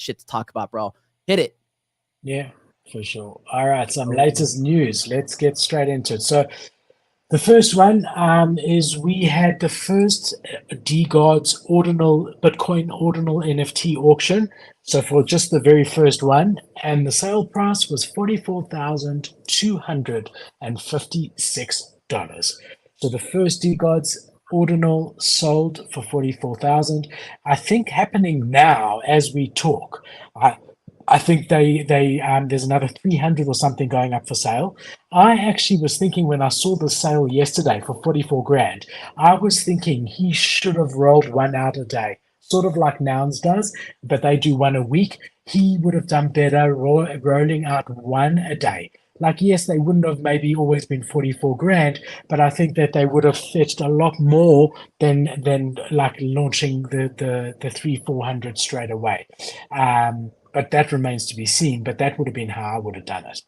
shit to talk about, bro. Hit it. Yeah, for sure. All right, some latest news. Let's get straight into it. So the first one is we had the first Degods Ordinal Bitcoin Ordinal NFT auction. So for just the very first one, and the sale price was $44,256. So the first Degods Ordinal sold for 44,000. I think happening now as we talk. I think there's another 300 or something going up for sale. I actually was thinking when I saw the sale yesterday for 44 grand, I was thinking he should have rolled one out a day, sort of like Nouns does, but they do one a week. He would have done better rolling out one a day. Like, yes, they wouldn't have maybe always been 44 grand, but I think that they would have fetched a lot more than like launching the 300-400 straight away. But that remains to be seen. But that would have been how I would have done it.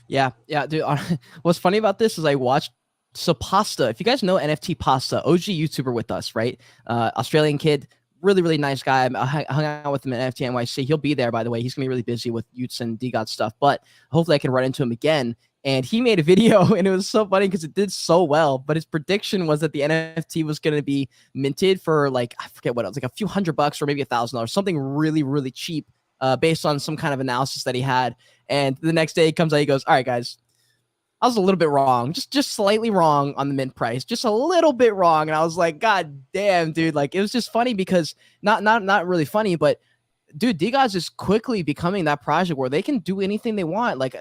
Yeah, dude. What's funny about this is I watched Pasta. If you guys know NFT Pasta, OG YouTuber with us, right? Australian kid, really nice guy. I hung out with him at NFT NYC. He'll be there, by the way. He's gonna be really busy with Utes and Degod stuff, but hopefully I can run into him again. And he made a video, and it was so funny because it did so well. But his prediction was that the NFT was going to be minted for like, I forget what it was, like a few $100 or maybe $1,000, something really cheap, based on some kind of analysis that he had. And the next day he comes out, he goes, "All right, guys, I was a little bit wrong, just slightly wrong on the mint price, just a little bit wrong." And I was like, "God damn, dude!" Like, it was just funny because not really funny, but dude, Degods is quickly becoming that project where they can do anything they want. Like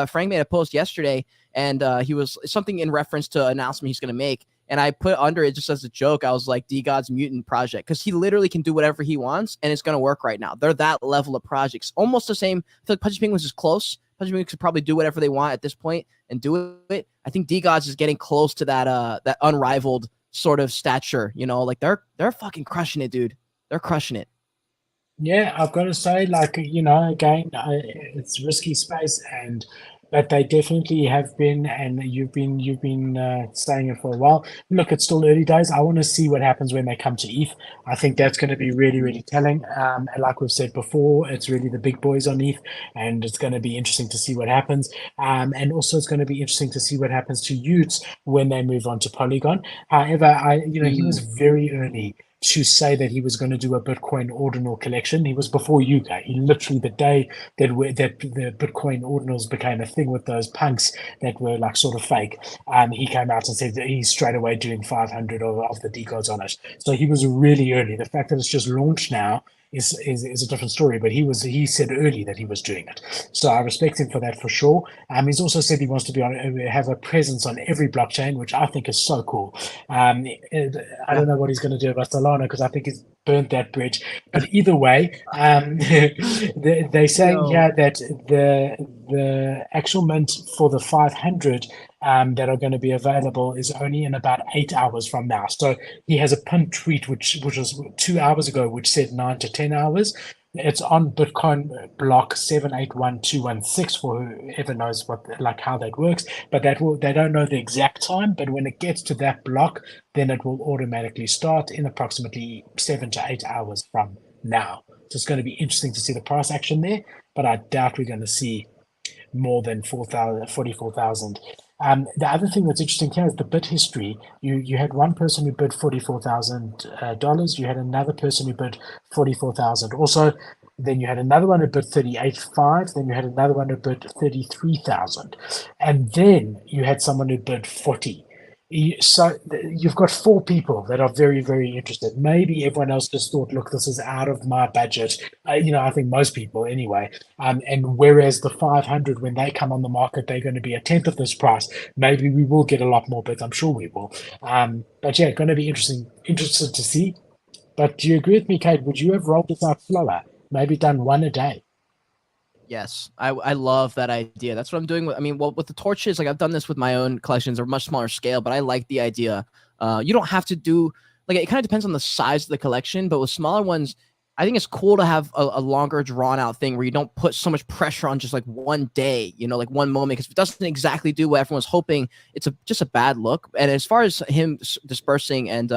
Frank made a post yesterday, and he was something in reference to an announcement he's going to make. And I put under it just as a joke. I was like, Degods mutant project, because he literally can do whatever he wants, and it's going to work right now. They're that level of projects, almost the same. I feel like Pudgy Penguins is close. Pudgy Penguins could probably do whatever they want at this point and do it. I think Degods is getting close to that unrivaled sort of stature. You know, like they're fucking crushing it, dude. They're crushing it. Yeah, I've got to say, like, again, it's risky space, but they definitely have been, and you've been saying it for a while. Look, it's still early days. I want to see what happens when they come to ETH. I think that's going to be really telling. And like we've said before, it's really the big boys on ETH, and it's going to be interesting to see what happens. And also, it's going to be interesting to see what happens to Utes when they move on to Polygon. However, he was very early to say that he was going to do a Bitcoin Ordinal collection. He was before you guys. He literally, the day that the Bitcoin Ordinals became a thing with those punks that were like sort of fake, he came out and said that he's straight away doing 500 of the Degods on it. So he was really early. The fact that it's just launched now is a different story, but he said early that he was doing it. So I respect him for that for sure. He's also said he wants to have a presence on every blockchain, which I think is so cool. I don't know what he's going to do about Solana because I think he's burnt that bridge. But either way, they're saying here that the actual mint for the 500 that are going to be available is only in about 8 hours from now. So he has a pinned tweet which was 2 hours ago, which said 9 to 10 hours. It's on Bitcoin block 781216 for whoever knows how that works. But they don't know the exact time. But when it gets to that block, then it will automatically start in approximately 7 to 8 hours from now. So it's going to be interesting to see the price action there. But I doubt we're going to see more than 44,000. The other thing that's interesting here is the bid history. You had one person who bid $44,000. You had another person who bid 44,000. Also, then you had another one who bid 38.5. Then you had another one who bid 33,000, and then you had someone who bid 40. So you've got 4 people that are very interested. Maybe everyone else just thought, look, this is out of my budget. I think most people anyway. And whereas the 500, when they come on the market, they're going to be a tenth of this price. Maybe we will get a lot more bids. I'm sure we will. But yeah, going to be interested to see. But do you agree with me, Kate? Would you have rolled this out slower? Maybe done one a day? Yes, I love that idea. That's what I'm doing. With the torches, like I've done this with my own collections, or much smaller scale, but I like the idea. You don't have to do, like, it kind of depends on the size of the collection, but with smaller ones, I think it's cool to have a longer drawn out thing where you don't put so much pressure on just like one day, like one moment, because if it doesn't exactly do what everyone's hoping, it's just a bad look. And as far as him dispersing and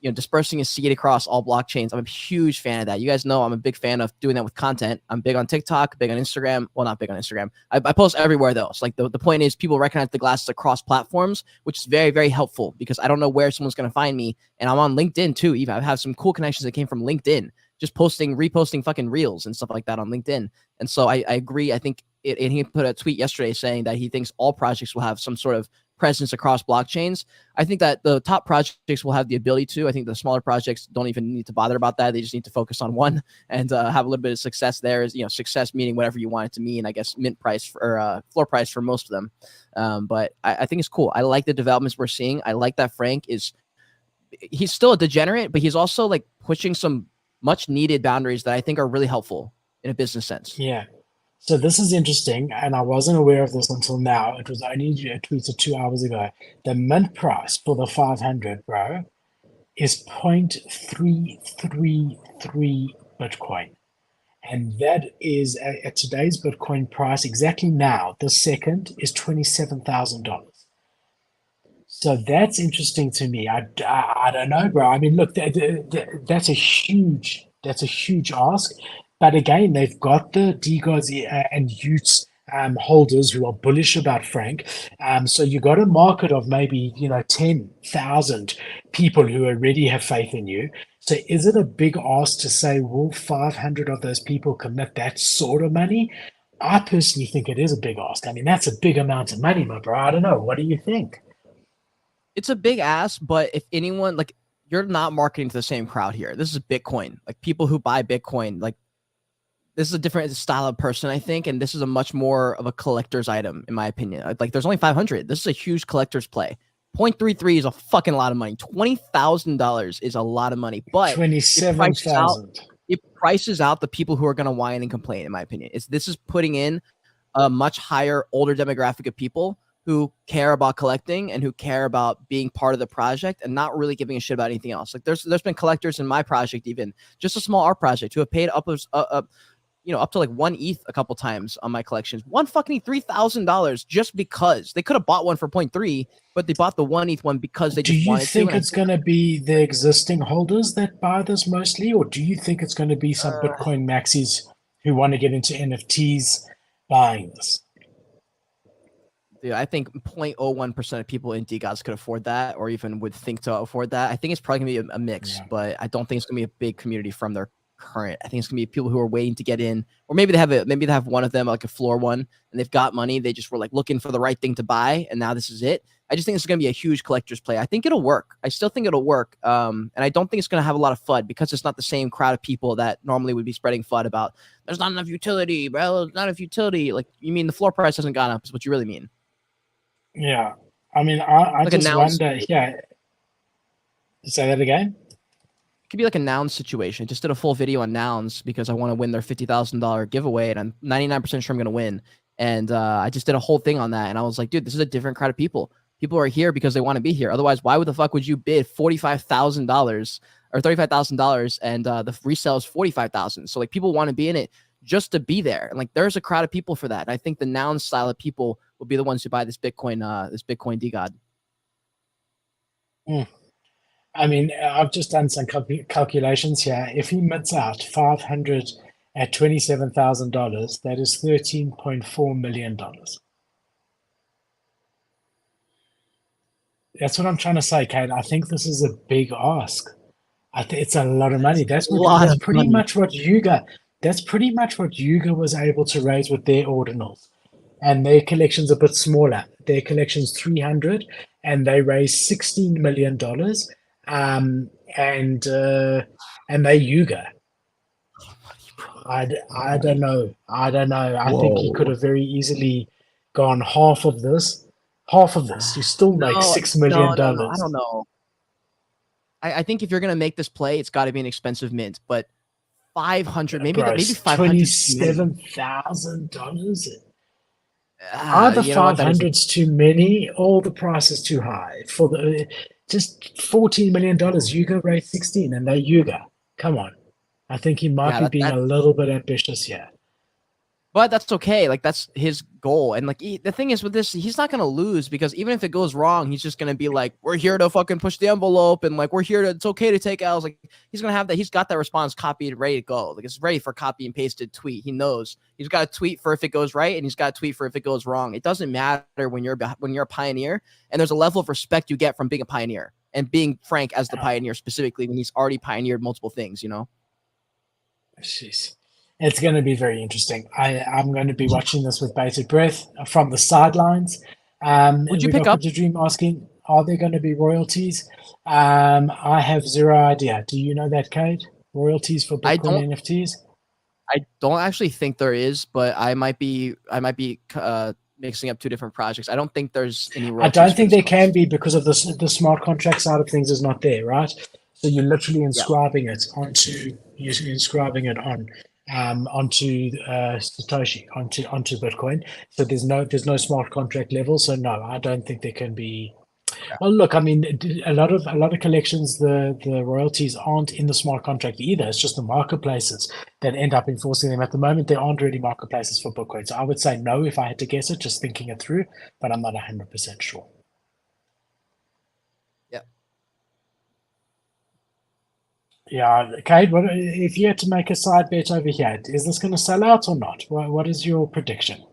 dispersing his seed across all blockchains. I'm a huge fan of that. You guys know I'm a big fan of doing that with content. I'm big on TikTok, big on Instagram. Well, not big on Instagram. I post everywhere though. So like the point is people recognize the glasses across platforms, which is very, very helpful because I don't know where someone's going to find me. And I'm on LinkedIn too. Even I have some cool connections that came from LinkedIn, just reposting fucking reels and stuff like that on LinkedIn. And so I agree. I think and he put a tweet yesterday saying that he thinks all projects will have some sort of presence across blockchains. I think that the top projects will have the ability to. I think the smaller projects don't even need to bother about that. They just need to focus on one and have a little bit of success there. Is success meaning whatever you want it to mean. I guess mint price or floor price for most of them. But I think it's cool. I like the developments we're seeing. I like that he's still a degenerate, but he's also like pushing some much needed boundaries that I think are really helpful in a business sense. Yeah. So this is interesting, and I wasn't aware of this until now. It was only tweeted 2 hours ago. The mint price for the 500, bro, is 0.333 Bitcoin. And that is, at today's Bitcoin price, exactly now, the second, is $27,000. So that's interesting to me. I don't know, bro. I mean, look, that's a huge ask. But again, they've got the Degods and Utes holders who are bullish about Frank. So you got a market of maybe 10,000 people who already have faith in you. So is it a big ask to say, will 500 of those people commit that sort of money? I personally think it is a big ask. I mean, that's a big amount of money, my bro. I don't know. What do you think? It's a big ask, but if anyone you're not marketing to the same crowd here. This is Bitcoin. Like people who buy Bitcoin, this is a different style of person, I think, and this is a much more of a collector's item, in my opinion. Like, there's only 500. This is a huge collector's play. 0.33 is a fucking lot of money. $20,000 is a lot of money, but 27,000. It prices out the people who are going to whine and complain, in my opinion. This is putting in a much higher, older demographic of people who care about collecting and who care about being part of the project and not really giving a shit about anything else. Like there's been collectors in my project, even just a small art project, who have paid up to like 1 ETH a couple times on my collections. One fucking $3,000 just because they could have bought one for 0.3, but they bought the 1 ETH one because they just wanted to. Do you think it's going to be the existing holders that buy this mostly, or do you think it's going to be some Bitcoin maxis who want to get into NFTs buying this? Dude, I think 0.01% of people in Degods could afford that, or even would think to afford that. I think it's probably gonna be a mix, but I don't think it's gonna be a big community from their current. I think it's gonna be people who are waiting to get in, or maybe they have one of them, like a floor one, and they've got money. They just were like looking for the right thing to buy, and now this is it. I just think this is gonna be a huge collector's play. I think it'll work. I still think it'll work, and I don't think it's gonna have a lot of FUD because it's not the same crowd of people that normally would be spreading FUD about. There's not enough utility, bro. There's not enough utility. Like, you mean the floor price hasn't gone up? Is what you really mean? Yeah, I mean, I like just wonder. Yeah, say that again. It could be like a nouns situation. Just did a full video on nouns because I want to win their $50,000 giveaway, and I'm 99% sure I'm going to win. And I just did a whole thing on that, and I was like, dude, this is a different crowd of people. People are here because they want to be here. Otherwise, why would the fuck would you bid $45,000 or $35,000 and the resale is $45,000? So like, people want to be in it just to be there. And like, there's a crowd of people for that. And I think the noun style of people will be the ones who buy this Bitcoin Degod. I mean, I've just done some calculations here. If he mints out 500 at $27,000, that is $13.4 million. That's what I'm trying to say, Kate. I think this is a big ask. It's a lot of money. That's pretty much what Yuga. That's pretty much what Yuga was able to raise with their ordinals. And their collection's a bit smaller. Their collection's 300, and they raised $16 million. And they Yuga. I don't know. I think he could have very easily gone half of this. You still make $6 million. No, I don't know. I think if you're gonna make this play, it's got to be an expensive mint. But 500, maybe 500. $27,000. Are the 500s too many, or the price is too high for the just $14 million? Yuga raised 16, and they Yuga. Come on, I think he might be being a little bit ambitious here. But that's okay. Like that's his goal. And like the thing is with this, he's not gonna lose because even if it goes wrong, he's just gonna be like, "We're here to fucking push the envelope," and like we're here to. It's okay to take L's. Like he's gonna have that. He's got that response copied, ready to go. Like it's ready for copy and pasted tweet. He knows he's got a tweet for if it goes right, and he's got a tweet for if it goes wrong. It doesn't matter when you're a pioneer, and there's a level of respect you get from being a pioneer and being Frank as the pioneer specifically when he's already pioneered multiple things. You know. Jeez. It's going to be very interesting. I'm going to be watching this with bated breath from the sidelines. Would you We pick got up? Crypto Dream asking, are there going to be royalties? I have zero idea. Do you know that, Kate? Royalties for Bitcoin NFTs? I don't actually think there is, but I might be mixing up two different projects. I don't think there's any I royalties don't for think this there one. can be because of the smart contract side of things is not there, right? So you're literally Yeah. inscribing it onto onto Satoshi, onto Bitcoin. So there's no smart contract level. So no, I don't think there can be. Well, look, I mean, a lot of collections, the royalties aren't in the smart contract either. It's just the marketplaces that end up enforcing them. At the moment, there aren't really marketplaces for Bitcoin. So I would say no if I had to guess it, just thinking it through, but I'm not 100% sure. Yeah. Yeah, Kate, what if you had to make a side bet over here? Is this going to sell out or not? What is your prediction?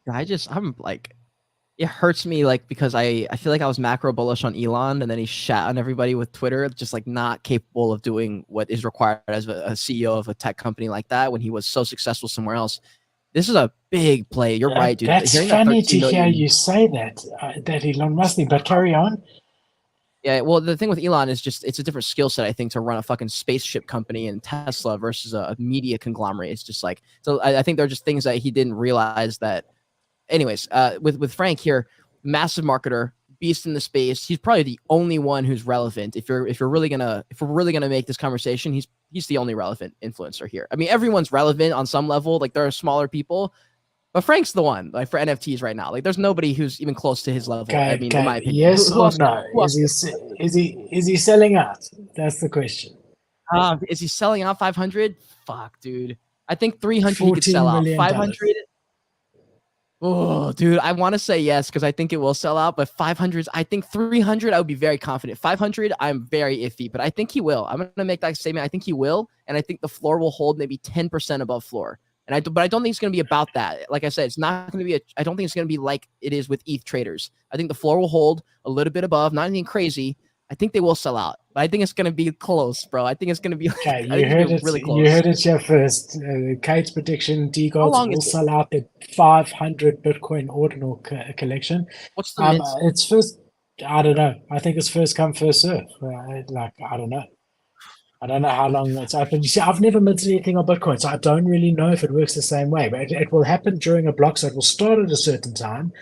I'm like, it hurts me like because I feel like I was macro bullish on Elon and then he shat on everybody with Twitter, just like not capable of doing what is required as a CEO of a tech company like that when he was so successful somewhere else. This is a big play. You're right, dude. That's Hearing that funny 13 to hear million. you say that, that Elon Musk thing, but carry on. Yeah, well, the thing with Elon is just it's a different skill set, I think, to run a fucking spaceship company and Tesla versus a media conglomerate. It's just like so. I think there are just things that he didn't realize that. Anyways, with Frank here, massive marketer, beast in the space. He's probably the only one who's relevant. If we're really gonna make this conversation, he's the only relevant influencer here. I mean, everyone's relevant on some level. Like there are smaller people, but Frank's the one, like for NFTs right now. Like there's nobody who's even close to his level. I Okay, mean, in my okay. opinion. Yes Who or else? no? Who else? Is he selling out? That's the question. Is he selling out 500? Fuck, dude. I think 300 he could sell $14 out. million. 500. Oh, dude, I want to say yes because I think it will sell out, but 500, I think 300, I would be very confident. 500, I'm very iffy, but I think he will. I'm going to make that statement. I think he will, and I think the floor will hold maybe 10% above floor. But I don't think it's going to be about that. Like I said, it's not going to be I don't think it's going to be like it is with ETH traders. I think the floor will hold a little bit above, not anything crazy. I think they will sell out, but I think it's going to be close, bro. I think it's going to be Okay, I think it's going to be really close. You heard it here first. Kate's prediction: How Degods long will is it? sell out the 500 Bitcoin Ordinal collection. What's the mint? It's first. I don't know. I think it's first come first serve. Like I don't know. I don't know how long it's open. You see, I've never minted anything on Bitcoin, so I don't really know if it works the same way. But it will happen during a block, so it will start at a certain time.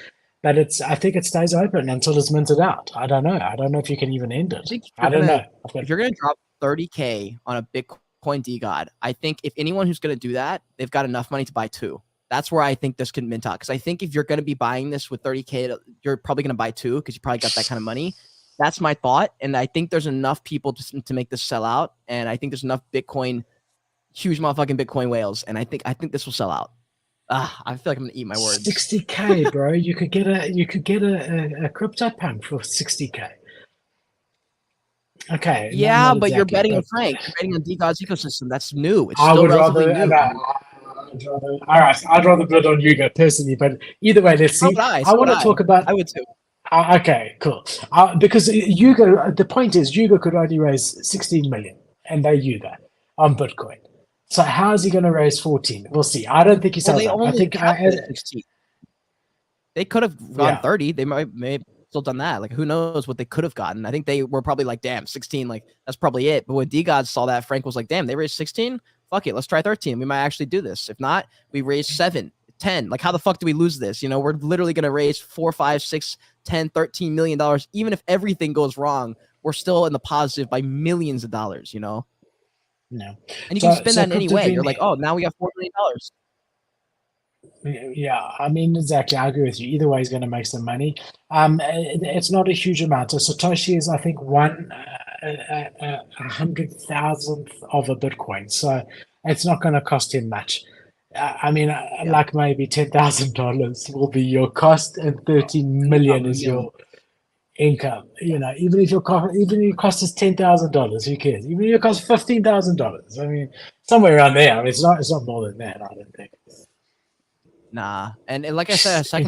But I think it stays open until it's minted out. I don't know. I don't know if you can even end I it. think I don't know. if you're gonna drop 30K on a Bitcoin Degod, I think if anyone who's gonna do that, they've got enough money to buy two. That's where I think this could mint out. Because I think if you're gonna be buying this with 30K, you're probably gonna buy two because you probably got that kind of money. That's my thought, and I think there's enough people to make this sell out, and I think there's enough Bitcoin, huge motherfucking Bitcoin whales, and I think this will sell out. I feel like I'm gonna eat my words. 60K, bro. You could get a CryptoPunk for 60K. Okay. Yeah, not but you're exactly, betting on but Frank. You're betting on Degod's ecosystem. That's new. It's I still would relatively rather. new. All right, I'd rather bet on Yuga personally, but either way, let's So see. would I. I So would want to I. talk about. I would too. Okay, cool. Because Yuga, the point is, Yuga could only raise 16 million, and they Yuga on Bitcoin. So how is he going to raise 14? We'll see. I don't think he Well, sells they out. I only think capped it at 16. They could have gone yeah. 30. They may have still done that. Like, who knows what they could have gotten? I think they were probably like, damn, 16. Like, that's probably it. But when Degod saw that, Frank was like, damn, they raised 16. Fuck it. Let's try 13. We might actually do this. If not, we raise 7, 10. Like, how the fuck do we lose this? You know, we're literally going to raise 4, 5, 6, 10, $13 million. Even if everything goes wrong, we're still in the positive by millions of dollars, you know? No. And you can spend that in any way. Crypto You're like, oh, now we got $4 million. Yeah, I mean, exactly. I agree with you. Either way, he's going to make some money. It's not a huge amount. So Satoshi is, I think, 100,000th of a Bitcoin. So it's not going to cost him much. I mean, like maybe $10,000 will be your cost, and 13 million is your income. You know, even if your cost is $10,000, who cares? Even if your cost $15,000, I mean, somewhere around there. I mean, it's not more than that. I don't think. Nah, and like I said a second